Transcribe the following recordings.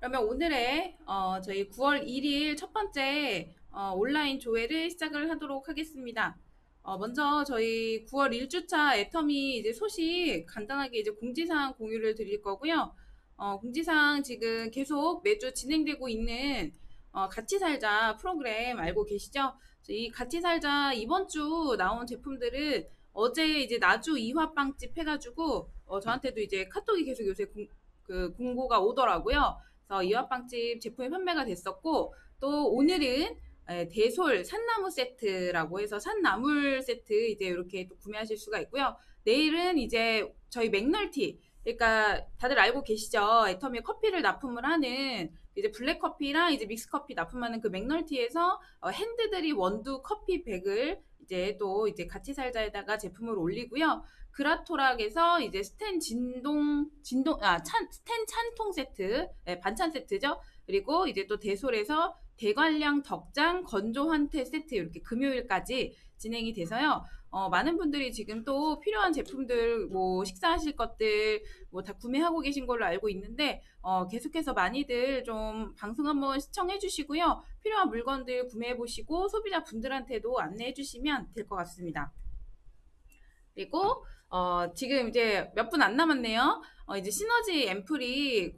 그러면 오늘의 저희 9월 1일 첫 번째 온라인 조회를 시작을 하도록 하겠습니다. 먼저 저희 9월 1주차 애터미 이제 소식 간단하게 이제 공지사항 공유를 드릴 거고요. 공지사항 지금 계속 매주 진행되고 있는 같이 살자 프로그램 알고 계시죠? 이 같이 살자 이번 주 나온 제품들은 어제 이제 나주 이화빵집 해가지고 저한테도 이제 카톡이 계속 요새 공고가 오더라고요. 그래서 이화빵집 제품이 판매가 됐었고, 또 오늘은 대솔 산나무 세트라고 해서 산나물 세트 이제 이렇게 또 구매하실 수가 있고요. 내일은 이제 저희 맥널티, 그러니까 다들 알고 계시죠? 애터미 커피를 납품을 하는 이제 블랙커피랑 이제 믹스커피 납품하는 그 맥널티에서 핸드드립 원두 커피 백을 이제 또 이제 같이 살자에다가 제품을 올리고요. 그라토락에서 이제 스텐 찬통 세트, 네, 반찬 세트죠. 그리고 이제 또 대솔에서 대관량 덕장 건조 환태 세트 이렇게 금요일까지 진행이 돼서요. 많은 분들이 지금 또 필요한 제품들, 뭐 식사하실 것들 뭐 다 구매하고 계신 걸로 알고 있는데 계속해서 많이들 좀 방송 한번 시청해 주시고요. 필요한 물건들 구매해 보시고 소비자 분들한테도 안내해 주시면 될 것 같습니다. 그리고 지금 이제 몇 분 안 남았네요. 이제 시너지 앰플이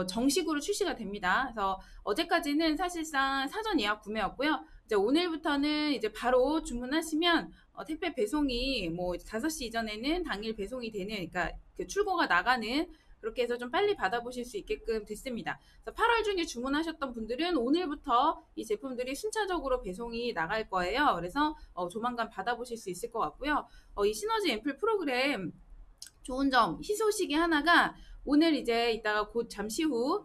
정식으로 출시가 됩니다. 그래서 어제까지는 사실상 사전 예약 구매였고요. 이제 오늘부터는 이제 바로 주문하시면 택배 배송이 뭐 5시 이전에는 당일 배송이 되는, 그러니까 그 출고가 나가는, 그렇게 해서 좀 빨리 받아보실 수 있게끔 됐습니다. 그래서 8월 중에 주문하셨던 분들은 오늘부터 이 제품들이 순차적으로 배송이 나갈 거예요. 그래서 조만간 받아보실 수 있을 것 같고요. 이 시너지 앰플 프로그램 좋은 점, 희소식이 하나가 오늘 이제 이따가 곧 잠시 후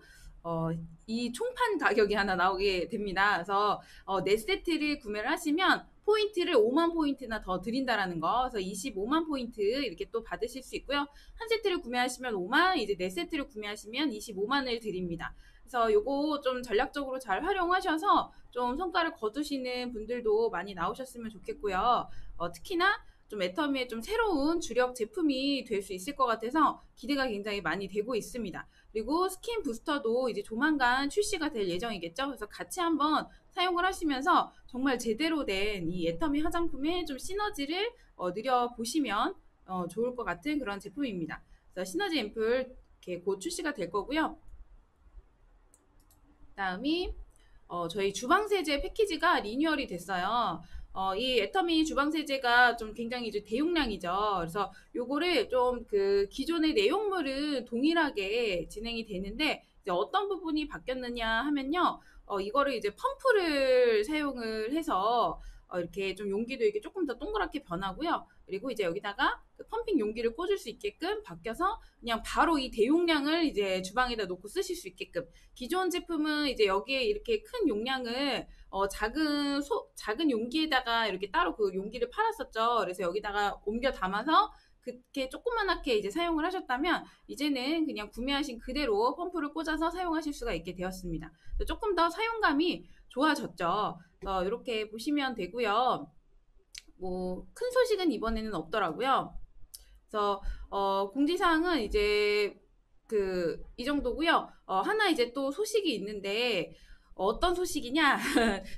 이 총판 가격이 하나 나오게 됩니다. 그래서 네 세트를 구매를 하시면 포인트를 5만 포인트나 더 드린다라는 거. 그래서 25만 포인트 이렇게 또 받으실 수 있고요. 한 세트를 구매하시면 5만, 이제 네 세트를 구매하시면 25만을 드립니다. 그래서 요거 좀 전략적으로 잘 활용하셔서 좀 성과를 거두시는 분들도 많이 나오셨으면 좋겠고요. 특히나 좀 애터미의 좀 새로운 주력 제품이 될 수 있을 것 같아서 기대가 굉장히 많이 되고 있습니다. 그리고 스킨 부스터도 이제 조만간 출시가 될 예정이겠죠. 그래서 같이 한번 사용을 하시면서 정말 제대로 된 이 애터미 화장품의 좀 시너지를 느려보시면 좋을 것 같은 그런 제품입니다. 그래서 시너지 앰플 이렇게 곧 출시가 될 거고요. 다음이 저희 주방세제 패키지가 리뉴얼이 됐어요. 이 애터미 주방세제가 좀 굉장히 이제 대용량이죠. 그래서 요거를 좀 그 기존의 내용물은 동일하게 진행이 되는데 이제 어떤 부분이 바뀌었느냐 하면요. 이거를 이제 펌프를 사용을 해서 이렇게 좀 용기도 이렇게 조금 더 동그랗게 변하고요. 그리고 이제 여기다가 그 펌핑 용기를 꽂을 수 있게끔 바뀌어서 그냥 바로 이 대용량을 이제 주방에다 놓고 쓰실 수 있게끔. 기존 제품은 이제 여기에 이렇게 큰 용량을 작은 용기에다가 이렇게 따로 그 용기를 팔았었죠. 그래서 여기다가 옮겨 담아서 그렇게 조그만하게 이제 사용을 하셨다면 이제는 그냥 구매하신 그대로 펌프를 꽂아서 사용하실 수가 있게 되었습니다. 조금 더 사용감이 좋아졌죠. 이렇게 보시면 되고요. 뭐 큰 소식은 이번에는 없더라고요. 그래서 공지사항은 이제 이 정도고요. 하나 이제 또 소식이 있는데 어떤 소식이냐?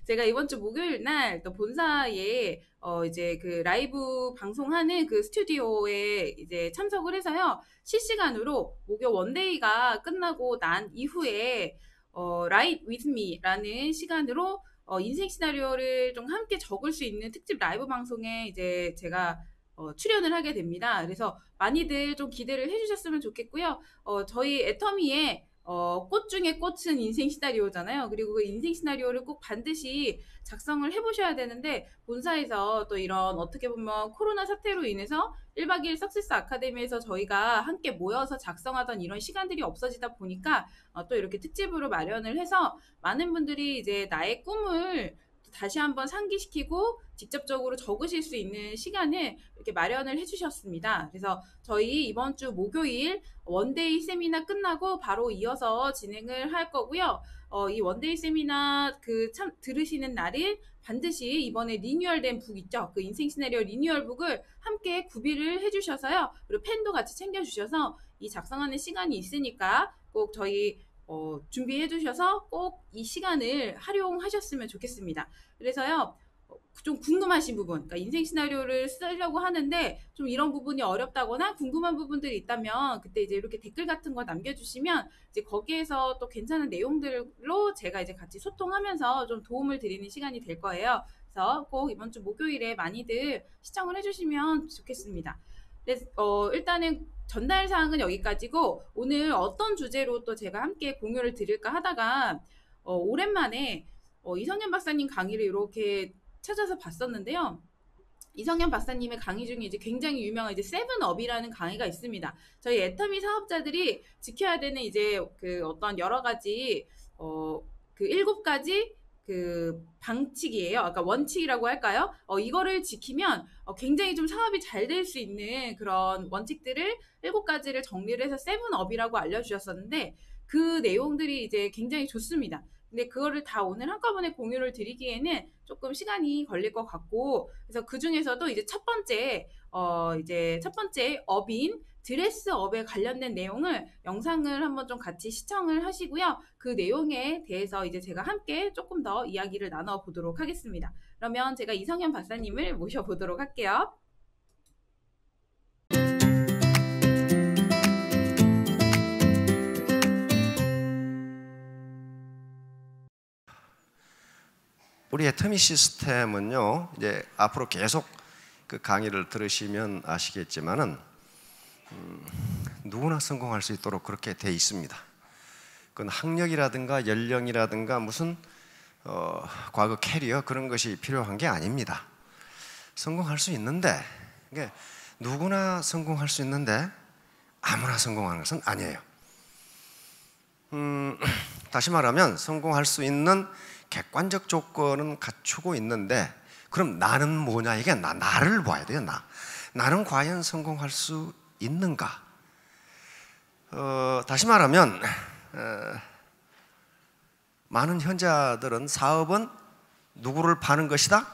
제가 이번 주 목요일 날 또 본사에 이제 그 라이브 방송하는 그 스튜디오에 이제 참석을 해서요. 실시간으로 목요 원데이가 끝나고 난 이후에 Write with me라는 시간으로 인생 시나리오를 좀 함께 적을 수 있는 특집 라이브 방송에 이제 제가 출연을 하게 됩니다. 그래서 많이들 좀 기대를 해주셨으면 좋겠고요. 저희 애터미의 꽃 중에 꽃은 인생 시나리오잖아요. 그리고 그 인생 시나리오를 꼭 반드시 작성을 해보셔야 되는데 본사에서 또 이런 어떻게 보면 코로나 사태로 인해서 1박 2일 석세스 아카데미에서 저희가 함께 모여서 작성하던 이런 시간들이 없어지다 보니까 또 이렇게 특집으로 마련을 해서 많은 분들이 이제 나의 꿈을 다시 한번 상기시키고 직접적으로 적으실 수 있는 시간을 이렇게 마련을 해주셨습니다. 그래서 저희 이번 주 목요일 원데이 세미나 끝나고 바로 이어서 진행을 할 거고요. 이 원데이 세미나 들으시는 날은 반드시 이번에 리뉴얼된 북 있죠? 그 인생 시나리오 리뉴얼 북을 함께 구비를 해주셔서요. 그리고 펜도 같이 챙겨주셔서 이 작성하는 시간이 있으니까 꼭 저희 준비해 주셔서 꼭 이 시간을 활용하셨으면 좋겠습니다. 그래서요, 좀 궁금하신 부분, 그러니까 인생 시나리오를 쓰려고 하는데 좀 이런 부분이 어렵다거나 궁금한 부분들이 있다면 그때 이제 이렇게 댓글 같은 거 남겨주시면 이제 거기에서 또 괜찮은 내용들로 제가 이제 같이 소통하면서 좀 도움을 드리는 시간이 될 거예요. 그래서 꼭 이번 주 목요일에 많이들 시청을 해주시면 좋겠습니다. 일단은 전달 사항은 여기까지고 오늘 어떤 주제로 또 제가 함께 공유를 드릴까 하다가 오랜만에 이성현 박사님 강의를 이렇게 찾아서 봤었는데요. 이성현 박사님의 강의 중에 이제 굉장히 유명한 이제 세븐업이라는 강의가 있습니다. 저희 애터미 사업자들이 지켜야 되는 이제 그 어떤 여러 가지 그 7가지 그 방칙이에요. 아까 원칙이라고 할까요? 이거를 지키면 굉장히 좀 사업이 잘 될 수 있는 그런 원칙들을 7가지를 정리를 해서 세븐업이라고 알려주셨었는데 그 내용들이 이제 굉장히 좋습니다. 근데 그거를 다 오늘 한꺼번에 공유를 드리기에는 조금 시간이 걸릴 것 같고, 그래서 그 중에서도 이제 첫 번째 업인 드레스업에 관련된 내용을 영상을 한번 좀 같이 시청을 하시고요. 그 내용에 대해서 이제 제가 함께 조금 더 이야기를 나눠보도록 하겠습니다. 그러면 제가 이성현 박사님을 모셔보도록 할게요. 우리 애터미 시스템은요, 이제 앞으로 계속 그 강의를 들으시면 아시겠지만은 누구나 성공할 수 있도록 그렇게 돼 있습니다. 그건 학력이라든가 연령이라든가 무슨 과거 캐리어 그런 것이 필요한 게 아닙니다. 성공할 수 있는데, 그러니까 누구나 성공할 수 있는데 아무나 성공하는 것은 아니에요. 다시 말하면 성공할 수 있는 객관적 조건은 갖추고 있는데, 그럼 나는 뭐냐? 이게 나를 봐야 돼요. 나는 과연 성공할 수 있는가? 다시 말하면 많은 현자들은 사업은 누구를 파는 것이다?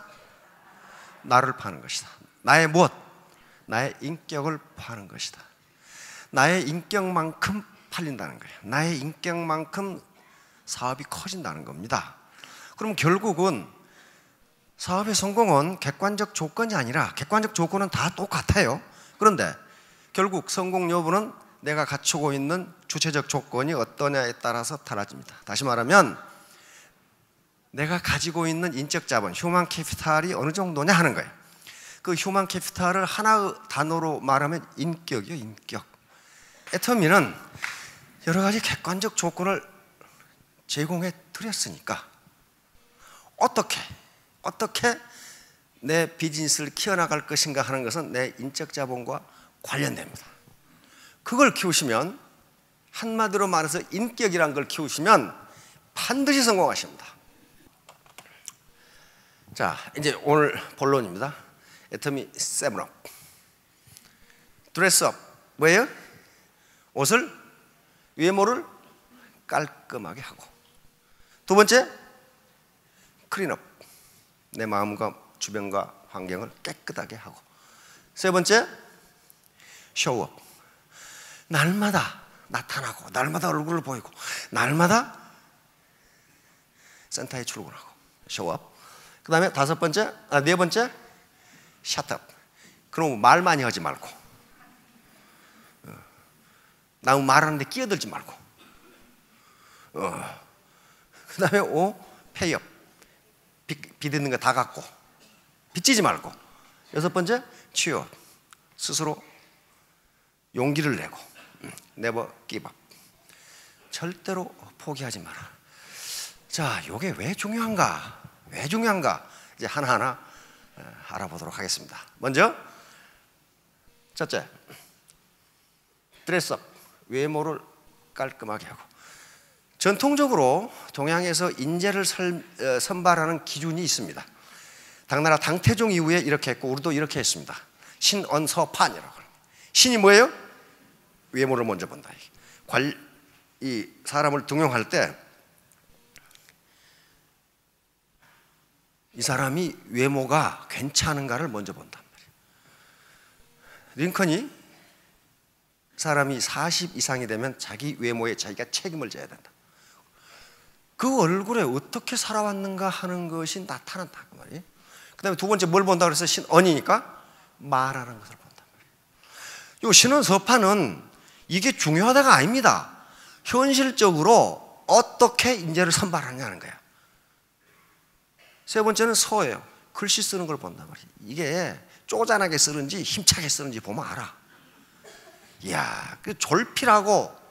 나를 파는 것이다. 나의 무엇? 나의 인격을 파는 것이다. 나의 인격만큼 팔린다는 거예요. 나의 인격만큼 사업이 커진다는 겁니다. 그럼 결국은 사업의 성공은 객관적 조건이 아니라, 객관적 조건은 다 똑같아요. 그런데 결국 성공 여부는 내가 갖추고 있는 주체적 조건이 어떠냐에 따라서 달라집니다. 다시 말하면 내가 가지고 있는 인적 자본, 휴먼 캐피탈이 어느 정도냐 하는 거예요. 그 휴먼 캐피탈을 하나의 단어로 말하면 인격이요, 인격. 애터미는 여러 가지 객관적 조건을 제공해 드렸으니까 어떻게 내 비즈니스를 키워나갈 것인가 하는 것은 내 인적 자본과 관련됩니다. 그걸 키우시면, 한마디로 말해서 인격이란 걸 키우시면 반드시 성공하십니다. 자, 이제 오늘 본론입니다. 애터미 세븐업. 드레스업 뭐예요? 옷을, 외모를 깔끔하게 하고. 두 번째, 클린업. 내 마음과 주변과 환경을 깨끗하게 하고. 세 번째, 쇼업. 날마다 나타나고, 날마다 얼굴을 보이고, 날마다 센터에 출근하고. 쇼업. 그 다음에 네 번째, 샷업. 그럼 말 많이 하지 말고, 나 말하는데 끼어들지 말고. 그 다음에 페이업. 빚 있는 거 다 갚고, 빚지지 말고. 여섯 번째, 취업. 스스로 용기를 내고, never give up. 절대로 포기하지 마라. 자, 이게 왜 중요한가? 이제 하나하나 알아보도록 하겠습니다. 먼저 첫째, 드레스업. 외모를 깔끔하게 하고. 전통적으로 동양에서 인재를 선발하는 기준이 있습니다. 당나라 당태종 이후에 이렇게 했고, 우리도 이렇게 했습니다. 신언서판이라고. 신이 뭐예요? 외모를 먼저 본다. 이 사람을 등용할 때 이 사람이 외모가 괜찮은가를 먼저 본단 말이에요. 링컨이 사람이 40 이상이 되면 자기 외모에 자기가 책임을 져야 된다. 그 얼굴에 어떻게 살아왔는가 하는 것이 나타난다 그 말이에요. 그 다음에 두 번째 뭘 본다 그래서 언이니까 말하는 것을 본단 말이에요. 이 신원서파는 이게 중요하다가 아닙니다. 현실적으로 어떻게 인재를 선발하느냐는 거예요. 세 번째는 서예요. 글씨 쓰는 걸 본단 말이에요. 이게 쪼잔하게 쓰는지 힘차게 쓰는지 보면 알아. 이야, 그 졸필하고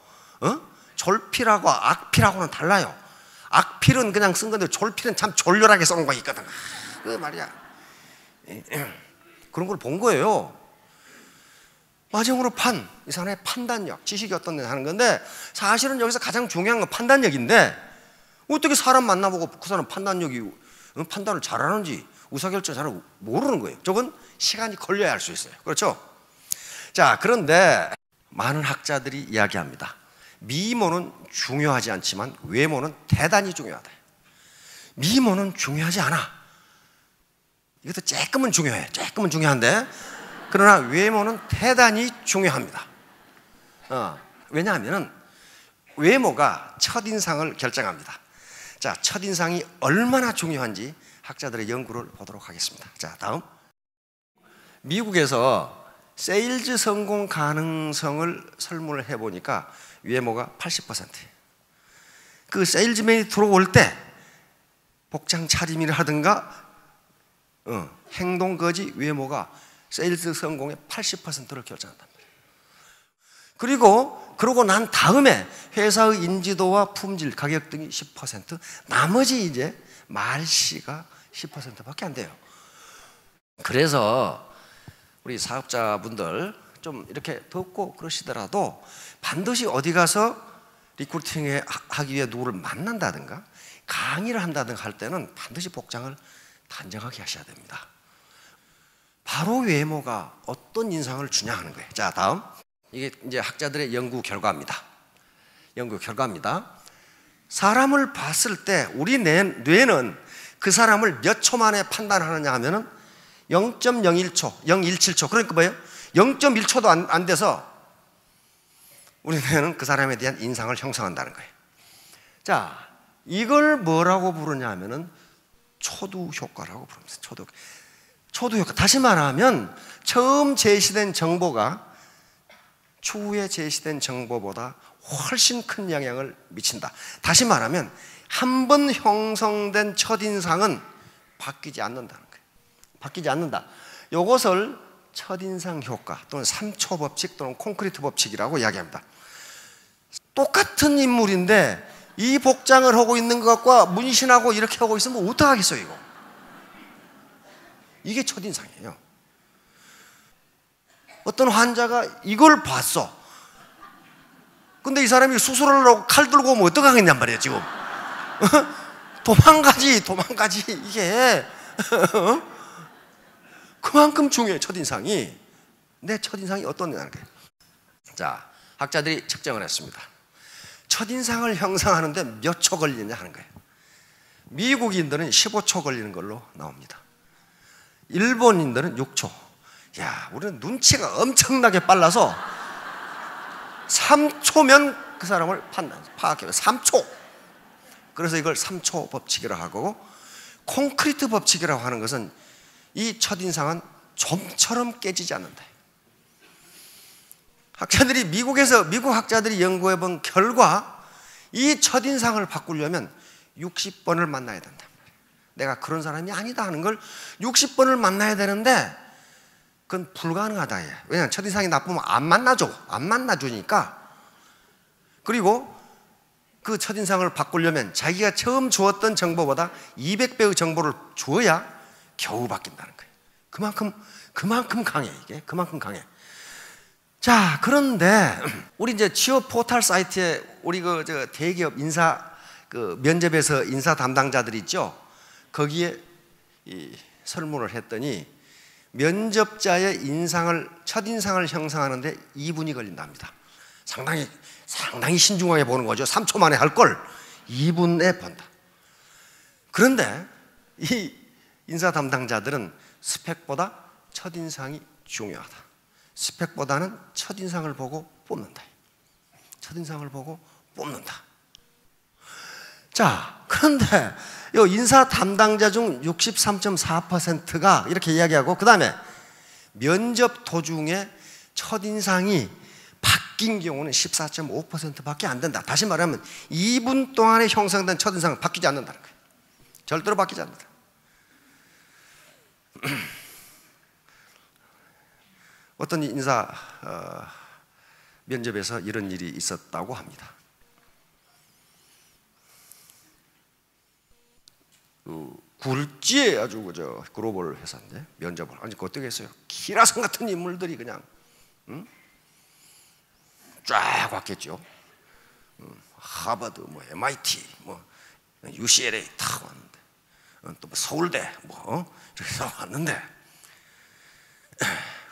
졸필하고 악필하고는 달라요. 악필은 그냥 쓴 건데 졸필은 참 졸렬하게 써놓은 거 있거든. 그 말이야. 그런 걸 본 거예요. 마지막으로 이 사람의 판단력, 지식이 어떤 데 하는 건데, 사실은 여기서 가장 중요한 건 판단력인데, 어떻게 사람 만나보고 그 사람 판단을 잘하는지, 의사결정 잘 모르는 거예요. 저건 시간이 걸려야 할 수 있어요. 그렇죠? 자, 그런데 많은 학자들이 이야기합니다. 미모는 중요하지 않지만 외모는 대단히 중요하다. 미모는 중요하지 않아. 이것도 조금은 중요해. 조금은 중요한데, 그러나 외모는 대단히 중요합니다. 왜냐하면 외모가 첫인상을 결정합니다. 자, 첫인상이 얼마나 중요한지 학자들의 연구를 보도록 하겠습니다. 자, 다음. 미국에서 세일즈 성공 가능성을 설문을 해보니까 외모가 80%예요. 그 세일즈맨이 들어올 때 복장 차림이라 하든가 행동 거지 외모가 세일즈 성공의 80%를 결정한단 말이에요. 그러고 난 다음에 회사의 인지도와 품질, 가격 등이 10%, 나머지 이제 말씨가 10%밖에 안 돼요. 그래서 우리 사업자분들 좀 이렇게 덥고 그러시더라도 반드시 어디 가서 리크루팅 하기 위해 누구를 만난다든가 강의를 한다든가 할 때는 반드시 복장을 단정하게 하셔야 됩니다. 바로 외모가 어떤 인상을 주냐 하는 거예요. 자, 다음. 이게 이제 학자들의 연구 결과입니다. 사람을 봤을 때 우리 뇌는 그 사람을 몇 초 만에 판단하느냐 하면은 0.01초, 0.17초. 그러니까 뭐예요? 0.1초도 안 돼서 우리 뇌는 그 사람에 대한 인상을 형성한다는 거예요. 자, 이걸 뭐라고 부르냐 하면은 초두 효과라고 부릅니다. 초두 효과. 다시 말하면 처음 제시된 정보가 추후에 제시된 정보보다 훨씬 큰 영향을 미친다. 다시 말하면 한 번 형성된 첫인상은 바뀌지 않는다는 거예요. 바뀌지 않는다. 이것을 첫인상 효과 또는 3초 법칙 또는 콘크리트 법칙이라고 이야기합니다. 똑같은 인물인데 이 복장을 하고 있는 것과 문신하고 이렇게 하고 있으면 어떡하겠어요 이거. 이게 첫인상이에요. 어떤 환자가 이걸 봤어. 근데 이 사람이 수술을 하고 칼 들고 오면 어떡하겠냔 말이에요 지금. 도망가지 이게 그만큼 중요해. 첫인상이 내 첫인상이 어떠냐는 거예요. 자, 학자들이 측정을 했습니다. 첫인상을 형성하는데 몇 초 걸리냐 하는 거예요. 미국인들은 15초 걸리는 걸로 나옵니다. 일본인들은 6초. 야, 우리는 눈치가 엄청나게 빨라서 3초면 그 사람을 파악해요. 3초. 그래서 이걸 3초 법칙이라고 하고, 콘크리트 법칙이라고 하는 것은 이 첫인상은 좀처럼 깨지지 않는다. 미국 학자들이 연구해 본 결과 이 첫인상을 바꾸려면 60번을 만나야 된다. 내가 그런 사람이 아니다 하는 걸 60번을 만나야 되는데 그건 불가능하다. 왜냐하면 첫인상이 나쁘면 안 만나주니까. 그리고 그 첫인상을 바꾸려면 자기가 처음 주었던 정보보다 200배의 정보를 주어야 겨우 바뀐다는 거예요. 그만큼 강해. 이게 그만큼 강해. 자, 그런데 우리 이제 취업 포털 사이트에 우리 저 대기업 면접에서 인사 담당자들 있죠. 거기에 설문을 했더니 면접자의 첫인상을 형성하는데 2분이 걸린답니다. 상당히 신중하게 보는 거죠. 3초 만에 할 걸 2분에 본다. 그런데 이 인사 담당자들은 스펙보다 첫인상이 중요하다. 스펙보다는 첫인상을 보고 뽑는다. 첫인상을 보고 뽑는다. 자, 그런데 요 인사 담당자 중 63.4%가 이렇게 이야기하고, 그 다음에 면접 도중에 첫인상이 바뀐 경우는 14.5%밖에 안 된다. 다시 말하면 2분 동안에 형성된 첫인상은 바뀌지 않는다는 거예요. 절대로 바뀌지 않는다. 어떤 인사 면접에서 이런 일이 있었다고 합니다. 굴지에 아주 그저 글로벌 회사인데 면접을 아니 그 어떻게 했어요? 키라성 같은 인물들이 그냥 쫙 왔겠죠. 하버드, 뭐 MIT, 뭐 UCLA 다 왔는데, 또 뭐 서울대 뭐 이렇게 왔는데,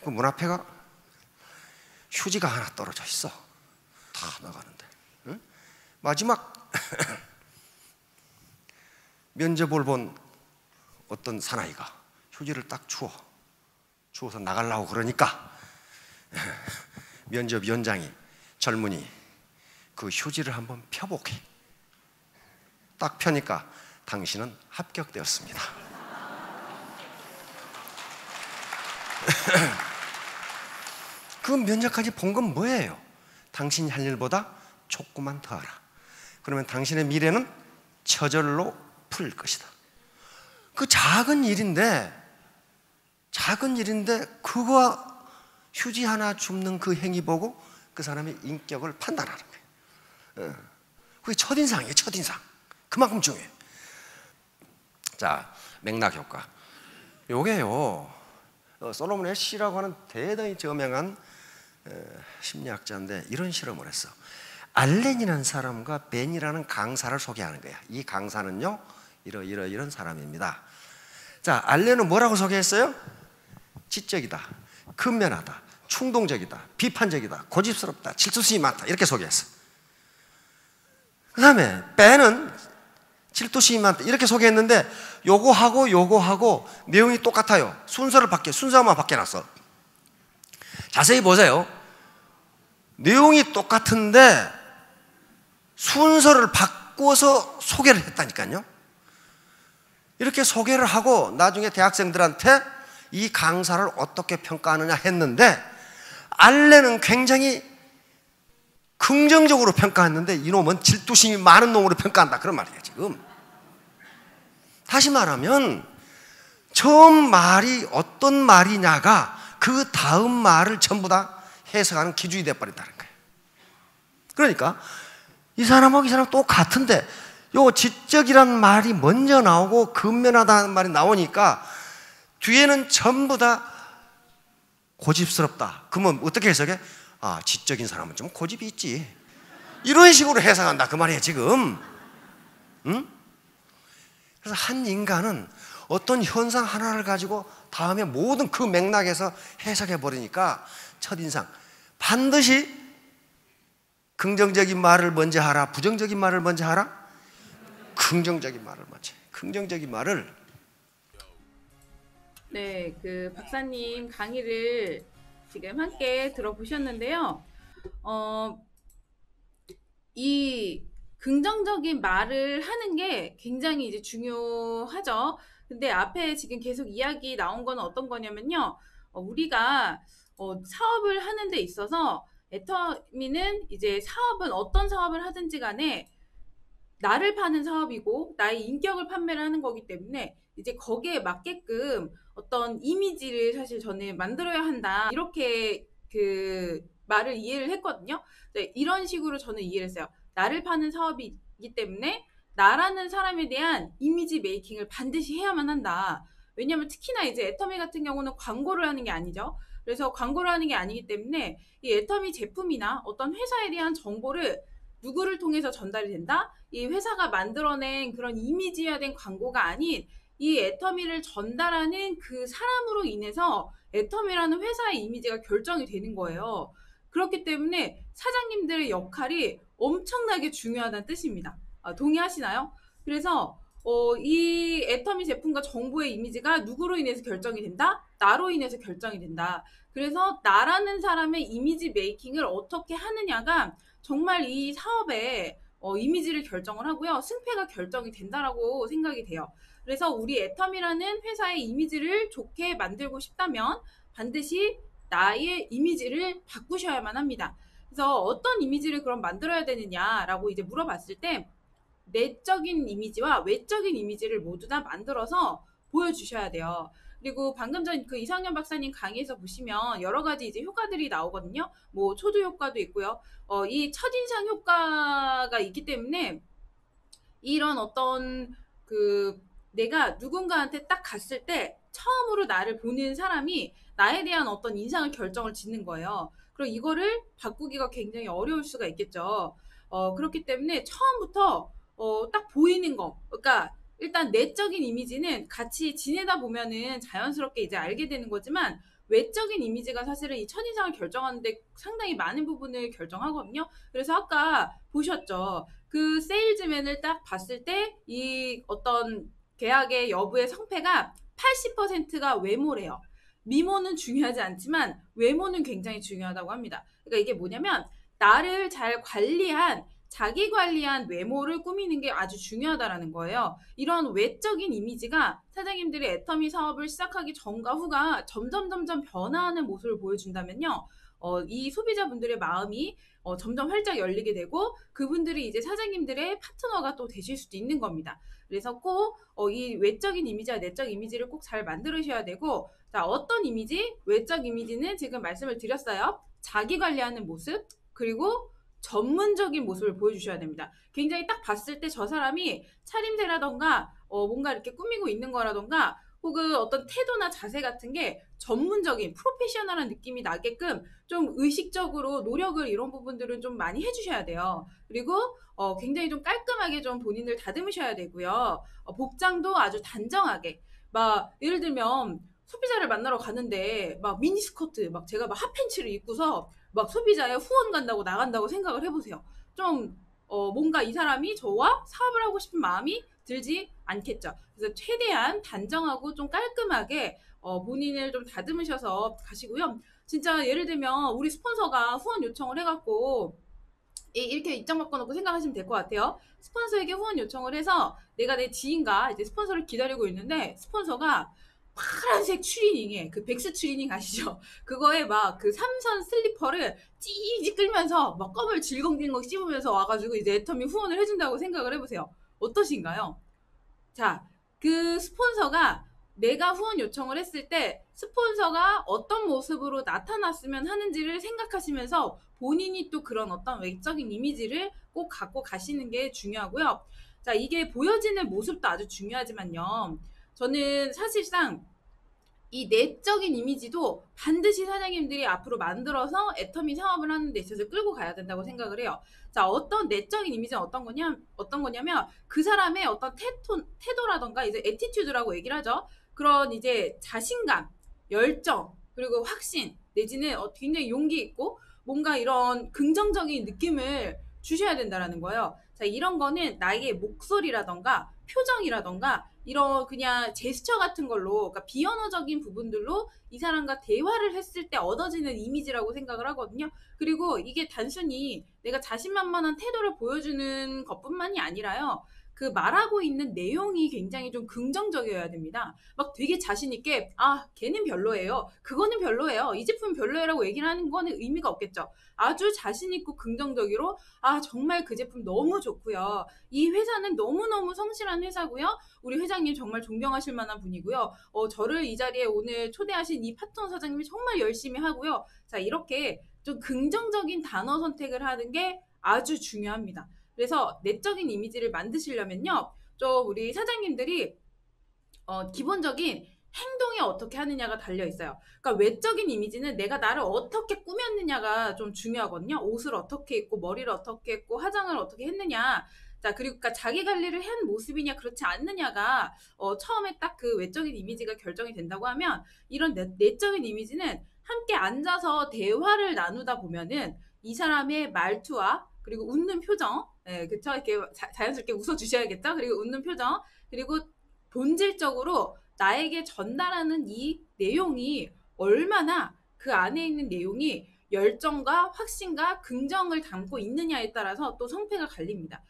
그 문 앞에가 휴지가 하나 떨어져 있어. 다 나가는데, 응? 마지막 면접을 본 어떤 사나이가 휴지를 딱 주워서 나가려고 그러니까 면접위원장이 젊은이 그 휴지를 한번 펴보게. 딱 펴니까 당신은 합격되었습니다. 그 면접까지 본 건 뭐예요? 당신이 할 일보다 조금만 더 하라. 그러면 당신의 미래는 저절로 풀릴 것이다. 그 작은 일인데 그거 휴지 하나 줍는 그 행위 보고 그 사람의 인격을 판단하는 거예요. 그게 첫인상이에요. 첫인상. 그만큼 중요해요. 자, 맥락 효과. 요게요, 솔로몬 애쉬라고 하는 대단히 저명한 심리학자인데 이런 실험을 했어. 알렌이라는 사람과 벤이라는 강사를 소개하는 거야. 이 강사는요, 이런 사람입니다. 자, 알렌은 뭐라고 소개했어요? 지적이다, 근면하다, 충동적이다, 비판적이다, 고집스럽다, 질투심이 많다, 이렇게 소개했어. 그 다음에 벤은 질투심이 많다 이렇게 소개했는데 요거하고 내용이 똑같아요. 순서만 바뀌어놨어. 자세히 보세요. 내용이 똑같은데 순서를 바꿔서 소개를 했다니까요. 이렇게 소개를 하고 나중에 대학생들한테 이 강사를 어떻게 평가하느냐 했는데, 알렌은 굉장히 긍정적으로 평가했는데 이놈은 질투심이 많은 놈으로 평가한다, 그런 말이에요 지금. 다시 말하면 처음 말이 어떤 말이냐가 그 다음 말을 전부 다 해석하는 기준이 되어버린다는 거예요. 그러니까 이 사람하고 이 사람 똑같은데 요 지적이란 말이 먼저 나오고 근면하다는 말이 나오니까 뒤에는 전부 다 고집스럽다. 그러면 어떻게 해석해? 아, 지적인 사람은 좀 고집이 있지, 이런 식으로 해석한다 그 말이에요 지금. 응? 그래서 한 인간은 어떤 현상 하나를 가지고 다음에 모든 그 맥락에서 해석해 버리니까 첫인상, 반드시 긍정적인 말을 먼저 하라, 부정적인 말을 먼저 하라? 긍정적인 말을 먼저. 긍정적인 말을. 네, 그 박사님 강의를 지금 함께 들어보셨는데요. 이 긍정적인 말을 하는 게 굉장히 이제 중요하죠. 근데 앞에 지금 계속 이야기 나온 건 어떤 거냐면요. 우리가 사업을 하는 데 있어서 애터미는 이제 사업은 어떤 사업을 하든지 간에 나를 파는 사업이고 나의 인격을 판매를 하는 거기 때문에 이제 거기에 맞게끔 어떤 이미지를 사실 저는 만들어야 한다, 이렇게 그 말을 이해를 했거든요. 네, 이런 식으로 저는 이해를 했어요. 나를 파는 사업이기 때문에 나라는 사람에 대한 이미지 메이킹을 반드시 해야만 한다. 왜냐면 특히나 이제 애터미 같은 경우는 광고를 하는 게 아니죠. 그래서 광고를 하는 게 아니기 때문에 이 애터미 제품이나 어떤 회사에 대한 정보를 누구를 통해서 전달이 된다? 이 회사가 만들어낸 그런 이미지화된 광고가 아닌 이 애터미를 전달하는 그 사람으로 인해서 애터미라는 회사의 이미지가 결정이 되는 거예요. 그렇기 때문에 사장님들의 역할이 엄청나게 중요하다는 뜻입니다. 동의하시나요? 그래서 이 애터미 제품과 정보의 이미지가 누구로 인해서 결정이 된다? 나로 인해서 결정이 된다. 그래서 나라는 사람의 이미지 메이킹을 어떻게 하느냐가 정말 이 사업에 이미지를 결정을 하고요. 승패가 결정이 된다라고 생각이 돼요. 그래서 우리 애텀이라는 회사의 이미지를 좋게 만들고 싶다면 반드시 나의 이미지를 바꾸셔야만 합니다. 그래서 어떤 이미지를 그럼 만들어야 되느냐라고 이제 물어봤을 때 내적인 이미지와 외적인 이미지를 모두 다 만들어서 보여주셔야 돼요. 그리고 방금 전 그 이상현 박사님 강의에서 보시면 여러 가지 이제 효과들이 나오거든요. 뭐 초두 효과도 있고요. 이 첫인상 효과가 있기 때문에 이런 어떤 그 내가 누군가한테 딱 갔을 때 처음으로 나를 보는 사람이 나에 대한 어떤 인상을 결정을 짓는 거예요. 그리고 이거를 바꾸기가 굉장히 어려울 수가 있겠죠. 그렇기 때문에 처음부터 딱 보이는 거. 그러니까 일단 내적인 이미지는 같이 지내다 보면은 자연스럽게 이제 알게 되는 거지만 외적인 이미지가 사실은 이 첫인상을 결정하는데 상당히 많은 부분을 결정하거든요. 그래서 아까 보셨죠. 그 세일즈맨을 딱 봤을 때 이 어떤 계약의 여부의 성패가 80%가 외모래요. 미모는 중요하지 않지만 외모는 굉장히 중요하다고 합니다. 그러니까 이게 뭐냐면 나를 잘 관리한 자기 관리한 외모를 꾸미는 게 아주 중요하다라는 거예요. 이런 외적인 이미지가 사장님들이 애터미 사업을 시작하기 전과 후가 점점 변화하는 모습을 보여준다면요. 이 소비자분들의 마음이 점점 활짝 열리게 되고 그분들이 이제 사장님들의 파트너가 또 되실 수도 있는 겁니다. 그래서 꼭 이 외적인 이미지와 내적 이미지를 꼭 잘 만들으셔야 되고 자 어떤 이미지? 외적 이미지는 지금 말씀을 드렸어요. 자기 관리하는 모습 그리고 전문적인 모습을 보여주셔야 됩니다. 굉장히 딱 봤을 때 저 사람이 차림새라던가 뭔가 이렇게 꾸미고 있는 거라던가 혹은 어떤 태도나 자세 같은 게 전문적인 프로페셔널한 느낌이 나게끔 좀 의식적으로 노력을 이런 부분들은 좀 많이 해주셔야 돼요. 그리고 굉장히 좀 깔끔하게 좀 본인을 다듬으셔야 되고요. 복장도 아주 단정하게 막 예를 들면 소비자를 만나러 가는데 막 미니스커트 막 제가 막 핫팬츠를 입고서 막 소비자의 후원 간다고 나간다고 생각을 해보세요. 좀 뭔가 이 사람이 저와 사업을 하고 싶은 마음이 들지 않겠죠. 그래서 최대한 단정하고 좀 깔끔하게 본인을 좀 다듬으셔서 가시고요. 진짜 예를 들면 우리 스폰서가 후원 요청을 해갖고 이렇게 입장 바꿔놓고 생각하시면 될 것 같아요. 스폰서에게 후원 요청을 해서 내가 내 지인과 이제 스폰서를 기다리고 있는데 스폰서가 파란색 추리닝에 그 백스 추리닝 아시죠? 그거에 막 그 삼선 슬리퍼를 찌직 끌면서 막 껌을 질겅질겅 씹으면서 와가지고 이제 애터미 후원을 해준다고 생각을 해보세요. 어떠신가요? 자, 그 스폰서가 내가 후원 요청을 했을 때 스폰서가 어떤 모습으로 나타났으면 하는지를 생각하시면서 본인이 또 그런 어떤 외적인 이미지를 꼭 갖고 가시는 게 중요하고요. 자, 이게 보여지는 모습도 아주 중요하지만요. 저는 사실상 이 내적인 이미지도 반드시 사장님들이 앞으로 만들어서 애터미 사업을 하는 데 있어서 끌고 가야 된다고 생각을 해요. 자, 어떤 내적인 이미지는 어떤 거냐면 그 사람의 어떤 태도라던가 이제 애티튜드라고 얘기를 하죠. 그런 이제 자신감, 열정, 그리고 확신, 내지는 굉장히 용기 있고 뭔가 이런 긍정적인 느낌을 주셔야 된다라는 거예요. 자, 이런 거는 나의 목소리라던가 표정이라던가 이런 그냥 제스처 같은 걸로 그러니까 비언어적인 부분들로 이 사람과 대화를 했을 때 얻어지는 이미지라고 생각을 하거든요. 그리고 이게 단순히 내가 자신만만한 태도를 보여주는 것뿐만이 아니라요. 그 말하고 있는 내용이 굉장히 좀 긍정적이어야 됩니다. 막 되게 자신 있게 걔는 별로예요. 그거는 별로예요. 이 제품은 별로예요라고 얘기를 하는 거는 의미가 없겠죠. 아주 자신 있고 긍정적으로 정말 그 제품 너무 좋고요. 이 회사는 너무너무 성실한 회사고요. 우리 회장님 정말 존경하실 만한 분이고요. 저를 이 자리에 오늘 초대하신 이 파트너 사장님이 정말 열심히 하고요. 자, 이렇게 좀 긍정적인 단어 선택을 하는 게 아주 중요합니다. 그래서 내적인 이미지를 만드시려면요. 좀 우리 사장님들이 기본적인 행동이 어떻게 하느냐가 달려 있어요. 그러니까 외적인 이미지는 내가 나를 어떻게 꾸몄느냐가 좀 중요하거든요. 옷을 어떻게 입고 머리를 어떻게 했고 화장을 어떻게 했느냐. 자, 그리고 그러니까 자기 관리를 한 모습이냐 그렇지 않느냐가 처음에 딱 그 외적인 이미지가 결정이 된다고 하면 이런 내적인 이미지는 함께 앉아서 대화를 나누다 보면은 이 사람의 말투와 그리고 웃는 표정, 그쵸? 이렇게 자연스럽게 웃어주셔야겠죠? 그리고 웃는 표정, 그리고 본질적으로 나에게 전달하는 이 내용이 얼마나 그 안에 있는 내용이 열정과 확신과 긍정을 담고 있느냐에 따라서 또 성패가 갈립니다.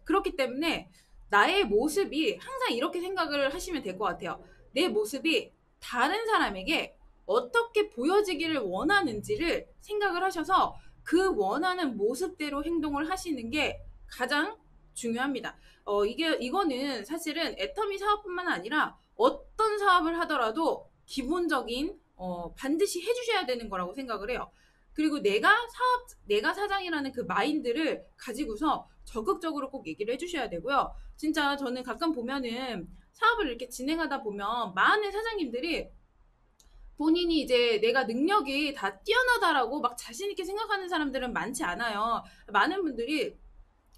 그렇기 때문에 나의 모습이 항상 이렇게 생각을 하시면 될 것 같아요. 내 모습이 다른 사람에게 어떻게 보여지기를 원하는지를 생각을 하셔서 그 원하는 모습대로 행동을 하시는 게 가장 중요합니다. 이거는 사실은 애터미 사업뿐만 아니라 어떤 사업을 하더라도 기본적인 반드시 해주셔야 되는 거라고 생각을 해요. 그리고 내가 사장이라는 그 마인드를 가지고서 적극적으로 꼭 얘기를 해주셔야 되고요. 진짜 저는 가끔 보면은 사업을 이렇게 진행하다 보면 많은 사장님들이 본인이 이제 내가 능력이 다 뛰어나다라고 막 자신있게 생각하는 사람들은 많지 않아요. 많은 분들이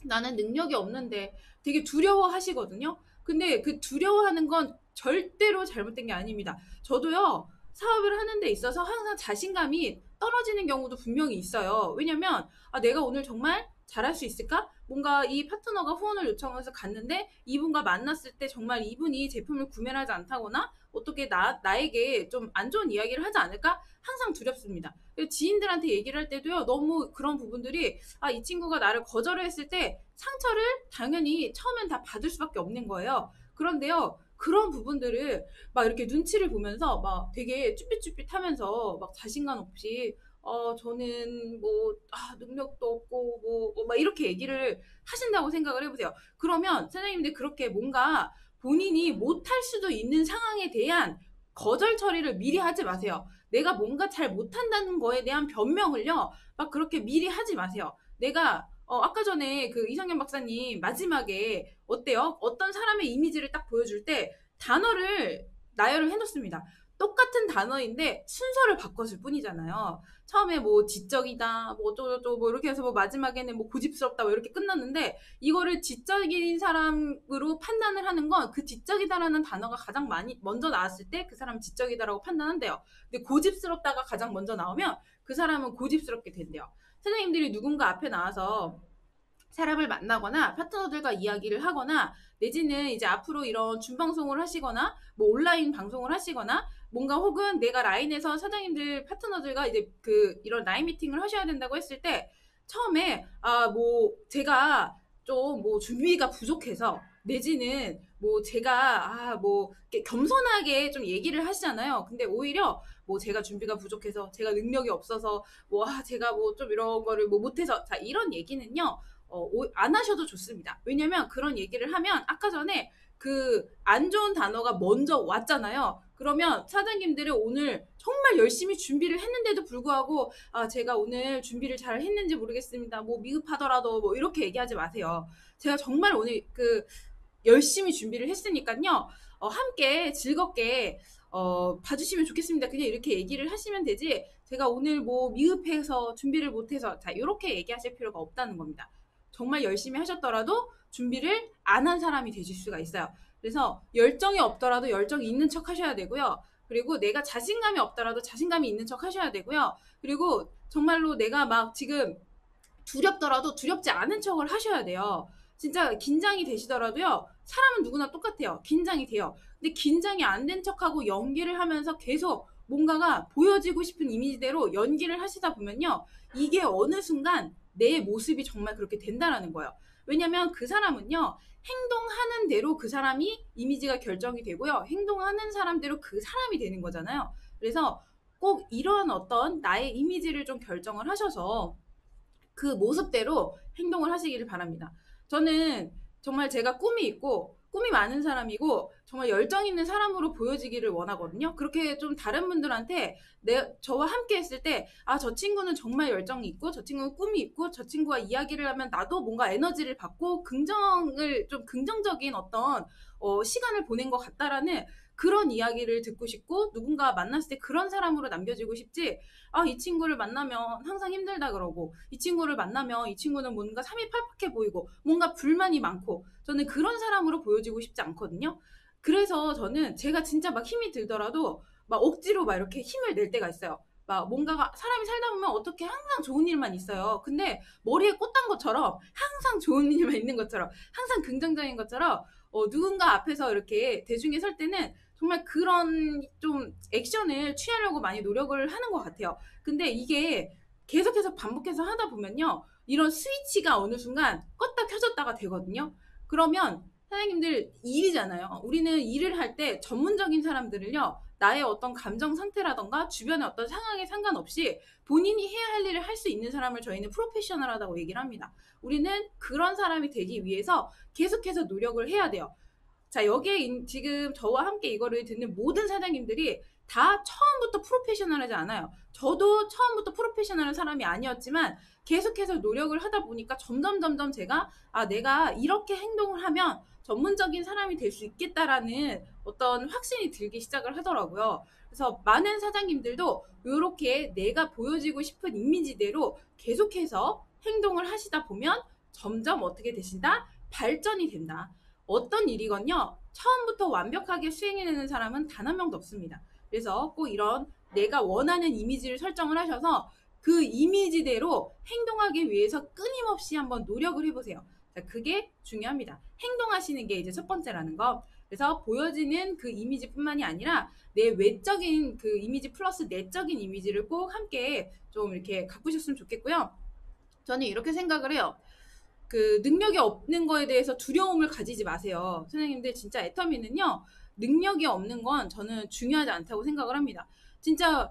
나는 능력이 없는데 되게 두려워하시거든요. 근데 그 두려워하는 건 절대로 잘못된 게 아닙니다. 저도요, 사업을 하는 데 있어서 항상 자신감이 떨어지는 경우도 분명히 있어요. 왜냐면, 내가 오늘 정말 잘할 수 있을까? 뭔가 이 파트너가 후원을 요청해서 갔는데 이분과 만났을 때 정말 이분이 제품을 구매를 하지 않다거나 어떻게 나에게 좀 안 좋은 이야기를 하지 않을까? 항상 두렵습니다. 지인들한테 얘기를 할 때도요, 너무 그런 부분들이, 이 친구가 나를 거절을 했을 때 상처를 당연히 처음엔 다 받을 수밖에 없는 거예요. 그런데요, 그런 부분들을 막 이렇게 눈치를 보면서 막 되게 쭈삣쭈삣 하면서 막 자신감 없이, 저는 뭐, 능력도 없고, 막 이렇게 얘기를 하신다고 생각을 해보세요. 그러면 사장님들 그렇게 뭔가 본인이 못할 수도 있는 상황에 대한 거절 처리를 미리 하지 마세요. 내가 뭔가 잘 못한다는 거에 대한 변명을요, 막 그렇게 미리 하지 마세요. 내가, 아까 전에 그 이성현 박사님 마지막에 어때요? 어떤 사람의 이미지를 딱 보여줄 때 단어를 나열을 해놓습니다. 똑같은 단어인데 순서를 바꿨을 뿐이잖아요. 처음에 뭐 지적이다, 뭐 어쩌고저쩌고 뭐 이렇게 해서 뭐 마지막에는 뭐 고집스럽다 뭐 이렇게 끝났는데 이거를 지적인 사람으로 판단을 하는 건 그 지적이다라는 단어가 가장 많이 먼저 나왔을 때 그 사람은 지적이다라고 판단한대요. 근데 고집스럽다가 가장 먼저 나오면 그 사람은 고집스럽게 된대요. 선생님들이 누군가 앞에 나와서 사람을 만나거나 파트너들과 이야기를 하거나 내지는 이제 앞으로 이런 줌방송을 하시거나 뭐 온라인 방송을 하시거나 뭔가 혹은 내가 라인에서 사장님들 파트너들과 이제 이런 라인 미팅을 하셔야 된다고 했을 때 처음에 뭐 제가 좀 뭐 준비가 부족해서 내지는 뭐 제가 뭐 겸손하게 좀 얘기를 하시잖아요. 근데 오히려 뭐 제가 준비가 부족해서 제가 능력이 없어서 뭐 제가 뭐 좀 이런 거를 뭐 못해서 자 이런 얘기는요. 안 하셔도 좋습니다. 왜냐면 그런 얘기를 하면 아까 전에 그 안 좋은 단어가 먼저 왔잖아요. 그러면 사장님들은 오늘 정말 열심히 준비를 했는데도 불구하고 제가 오늘 준비를 잘 했는지 모르겠습니다. 뭐 미흡하더라도 뭐 이렇게 얘기하지 마세요. 제가 정말 오늘 열심히 준비를 했으니까요. 함께 즐겁게 봐주시면 좋겠습니다. 그냥 이렇게 얘기를 하시면 되지 제가 오늘 뭐 미흡해서 준비를 못해서 자 이렇게 얘기하실 필요가 없다는 겁니다. 정말 열심히 하셨더라도 준비를 안 한 사람이 되실 수가 있어요. 그래서 열정이 없더라도 열정이 있는 척 하셔야 되고요. 그리고 내가 자신감이 없더라도 자신감이 있는 척 하셔야 되고요. 그리고 정말로 내가 막 지금 두렵더라도 두렵지 않은 척을 하셔야 돼요. 진짜 긴장이 되시더라도요. 사람은 누구나 똑같아요. 긴장이 돼요. 근데 긴장이 안 된 척하고 연기를 하면서 계속 뭔가가 보여지고 싶은 이미지대로 연기를 하시다 보면요. 이게 어느 순간 내 모습이 정말 그렇게 된다라는 거예요. 왜냐면 그 사람은요. 행동하는 대로 그 사람이 이미지가 결정이 되고요. 행동하는 사람대로 그 사람이 되는 거잖아요. 그래서 꼭 이런 어떤 나의 이미지를 좀 결정을 하셔서 그 모습대로 행동을 하시기를 바랍니다. 저는 정말 제가 꿈이 있고 꿈이 많은 사람이고 정말 열정 있는 사람으로 보여지기를 원하거든요. 그렇게 좀 다른 분들한테 저와 함께 했을 때 저 친구는 정말 열정이 있고 저 친구는 꿈이 있고 저 친구와 이야기를 하면 나도 뭔가 에너지를 받고 좀 긍정적인 어떤 시간을 보낸 것 같다라는 그런 이야기를 듣고 싶고 누군가 만났을 때 그런 사람으로 남겨지고 싶지 이 친구를 만나면 항상 힘들다 그러고 이 친구를 만나면 이 친구는 뭔가 삶이 팍팍해 보이고 뭔가 불만이 많고 저는 그런 사람으로 보여지고 싶지 않거든요. 그래서 저는 제가 진짜 막 힘이 들더라도 막 억지로 막 이렇게 힘을 낼 때가 있어요. 막 뭔가가 사람이 살다 보면 어떻게 항상 좋은 일만 있어요. 근데 머리에 꽂단 것처럼 항상 좋은 일만 있는 것처럼 항상 긍정적인 것처럼 누군가 앞에서 이렇게 대중에 설 때는 정말 그런 좀 액션을 취하려고 많이 노력을 하는 것 같아요. 근데 이게 계속해서 반복해서 하다 보면요. 이런 스위치가 어느 순간 껐다 켜졌다가 되거든요. 그러면 사장님들 일이잖아요. 우리는 일을 할 때 전문적인 사람들을요. 나의 어떤 감정 상태라던가 주변의 어떤 상황에 상관없이 본인이 해야 할 일을 할 수 있는 사람을 저희는 프로페셔널하다고 얘기를 합니다. 우리는 그런 사람이 되기 위해서 계속해서 노력을 해야 돼요. 자, 여기에 지금 저와 함께 이거를 듣는 모든 사장님들이 다 처음부터 프로페셔널하지 않아요. 저도 처음부터 프로페셔널한 사람이 아니었지만 계속해서 노력을 하다 보니까 점점 제가 내가 이렇게 행동을 하면 전문적인 사람이 될 수 있겠다라는 어떤 확신이 들기 시작을 하더라고요. 그래서 많은 사장님들도 이렇게 내가 보여지고 싶은 이미지대로 계속해서 행동을 하시다 보면 점점 어떻게 되신다? 발전이 된다. 어떤 일이건요, 처음부터 완벽하게 수행해내는 사람은 단 한 명도 없습니다. 그래서 꼭 이런 내가 원하는 이미지를 설정을 하셔서 그 이미지대로 행동하기 위해서 끊임없이 한번 노력을 해보세요. 자, 그게 중요합니다. 행동하시는 게 이제 첫 번째라는 거. 그래서 보여지는 그 이미지뿐만이 아니라 내 외적인 그 이미지 플러스 내적인 이미지를 꼭 함께 좀 이렇게 가꾸셨으면 좋겠고요. 저는 이렇게 생각을 해요. 그 능력이 없는 거에 대해서 두려움을 가지지 마세요. 선생님들 진짜 애터미는요. 능력이 없는 건 저는 중요하지 않다고 생각을 합니다. 진짜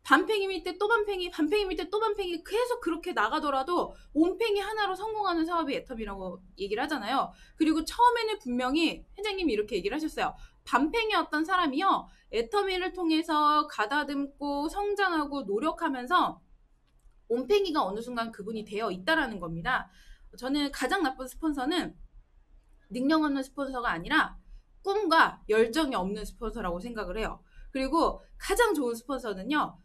반팽이 밑에 또 반팽이, 반팽이 밑에 또 반팽이 계속 그렇게 나가더라도 온팽이 하나로 성공하는 사업이 애터미라고 얘기를 하잖아요. 그리고 처음에는 분명히 회장님이 이렇게 얘기를 하셨어요. 반팽이였던 사람이요. 애터미를 통해서 가다듬고 성장하고 노력하면서 온팽이가 어느 순간 그분이 되어 있다라는 겁니다. 저는 가장 나쁜 스폰서는 능력 없는 스폰서가 아니라 꿈과 열정이 없는 스폰서라고 생각을 해요. 그리고 가장 좋은 스폰서는요,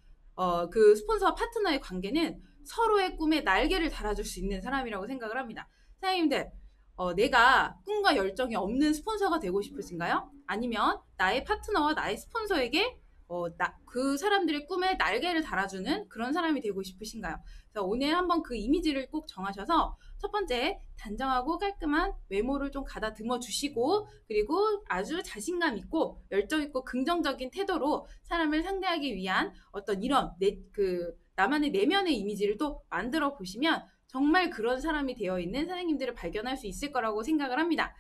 그 스폰서와 파트너의 관계는 서로의 꿈에 날개를 달아줄 수 있는 사람이라고 생각을 합니다. 사장님들, 내가 꿈과 열정이 없는 스폰서가 되고 싶으신가요? 아니면 나의 파트너와 나의 스폰서에게 그 사람들의 꿈에 날개를 달아주는 그런 사람이 되고 싶으신가요? 그래서 오늘 한번 그 이미지를 꼭 정하셔서 첫 번째, 단정하고 깔끔한 외모를 좀 가다듬어 주시고, 그리고 아주 자신감 있고 열정 있고 긍정적인 태도로 사람을 상대하기 위한 어떤 이런 나만의 내면의 이미지를 또 만들어 보시면 정말 그런 사람이 되어 있는 사장님들을 발견할 수 있을 거라고 생각을 합니다.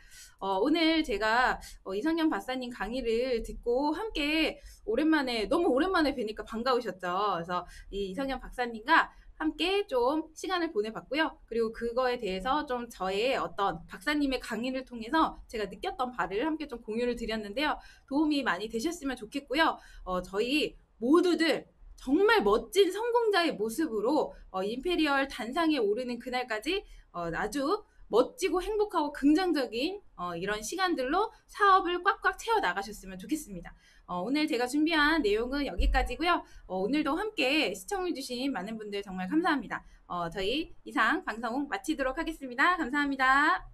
오늘 제가 이성현 박사님 강의를 듣고 함께 너무 오랜만에 뵈니까 반가우셨죠. 그래서 이 이성현 박사님과 함께 좀 시간을 보내봤고요. 그리고 그거에 대해서 좀 저의 어떤 박사님의 강의를 통해서 제가 느꼈던 바를 함께 좀 공유를 드렸는데요. 도움이 많이 되셨으면 좋겠고요. 저희 모두들 정말 멋진 성공자의 모습으로 임페리얼 단상에 오르는 그날까지 아주 멋지고 행복하고 긍정적인 이런 시간들로 사업을 꽉꽉 채워 나가셨으면 좋겠습니다. 오늘 제가 준비한 내용은 여기까지고요. 오늘도 함께 시청해주신 많은 분들 정말 감사합니다. 저희 이상 방송 마치도록 하겠습니다. 감사합니다.